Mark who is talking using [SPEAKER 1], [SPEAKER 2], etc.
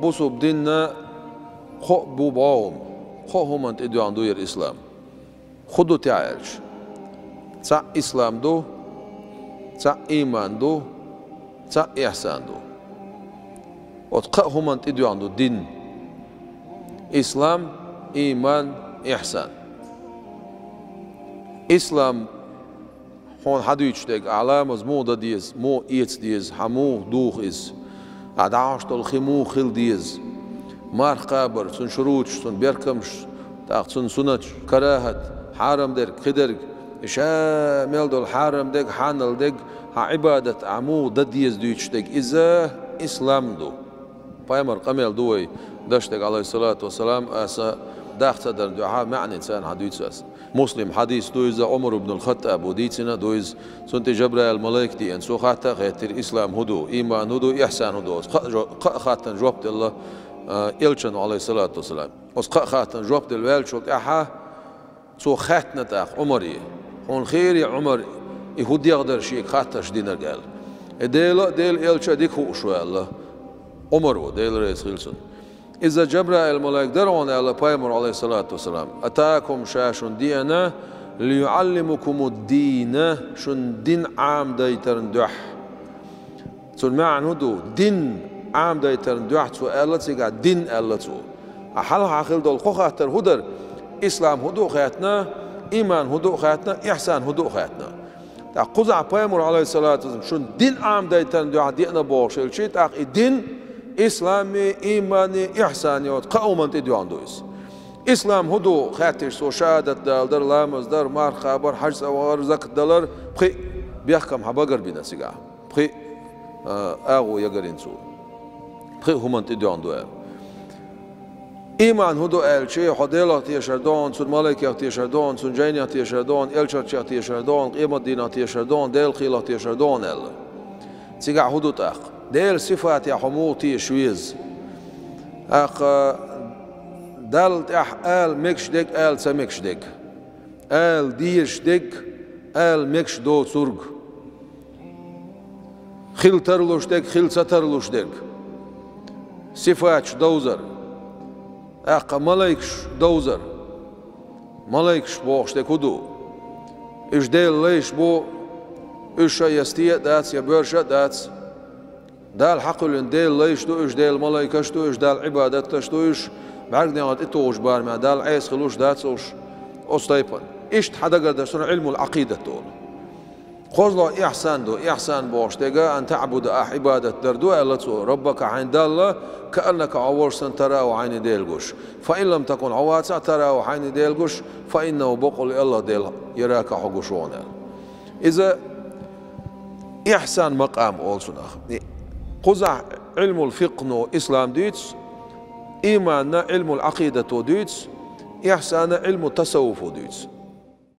[SPEAKER 1] بوسو بديننا خو بوباهم خو هم أنت إدوا عندو الإسلام خدو تعالج تا إسلام دو تا إيمان دو تا إحسان دو وتقا هم أنت إدوا عندو دين إسلام إيمان إحسان إسلام هون حدو يشتاق علامة موضة ديز مو إيتس ديز حمو دوخ إز عدعاش تلخمو خل ديز مار قابر سن شروط سن بيركمش تاق سن سنج كراهت حارم درك خدرك شامل دول حارم دك حانل دك عبادة عمو دديز دو يشتاق إذا إسلام دو بايمر قميل دوي دشتاق عليه الصلاة والسلام أسا داخت در دعاء معنى إنسان حديث أس مسلم حديث دويز عمر بن الخطاب وديتنا دويز سنت جبرائيل الملائكة دي أنسو خاطر غير الإسلام هدو إيمان هدو إحسان هدو خاطر جوابت الله إلشن عليه الصلاة والسلام خاطر جوابت الوالد شوك أحا سو خاتنا تاخ عمري هون خيري عمر يهودي يقدر شيء خاطر شدينا قال ديل إلشا ديك هو شوي الله عمر ديل رئيس خلصن إذا جبرائيل الملائكة درون على بايمر عليه الصلاة والسلام أتاكم شاشون دينا ليعلمكم الدين شن دين عام دايترن دح سن معنى هدو دين عام دايترن دح سؤالات سيقع دين ألتو أحلها عقل دول خاتر هدر إسلام هدو خاتنا إيمان هدو خاتنا إحسان هدو خاتنا قزع بايمر عليه الصلاة والسلام شن دين عام دايترن دح دينا بوشل شيء تاق الدين إسلامي إيماني إحساني وتقوم أنت يدو عندويس إسلام هدو خاتش سو شهادة دال در لامز در مار خابر حج سوار زك دلار بخي بيحكم حباقر بينا سيقا بخي آغو يقرين سو بخي هم أنت يدو عندوه إيمان هدو ألشي حديلة تيشردون سن ملائكة تيشردون سن جينية تيشردون إلشة تيشردون قيمة دينا تيشردون ديل خيلة تيشردون أل سيقا هدو تاق ديل صفات يا حموتي شويز أخ دلت أح آل مكش ديك آل سمكش ديك آل ديش ديك آل مكش دو سرق خيل ترلوش ديك خيل سترلوش ديك صفات دوزر أخ ملايكش دوزر ملايكش بوش ديك هدو إش ديل ليش بو إش يستيق داتس يبرشة داتس دال حقل ديل ليش دو إش ديل ملايكش دو إش دال عبادتش دو إش بعد نقعد إتوش بار ما دال عيس خلوش داتسوش أستيبن إيش حدا قدر سنة علم العقيدة تول خذ إحسان دو إحسان بوش تجا أن تعبد عبادة دردو ألتو ربك عند الله كأنك عورسن تراه عين ديلجوش فإن لم تكن عواتس تراه عين ديلجوش فإنه بقول الله ديل يراك حقوشون إذا إحسان مقام أولسنا قزع علم الفقه نو إسلام ديتس إيماننا علم العقيدة ديتس إحسان علم التصوف ديتس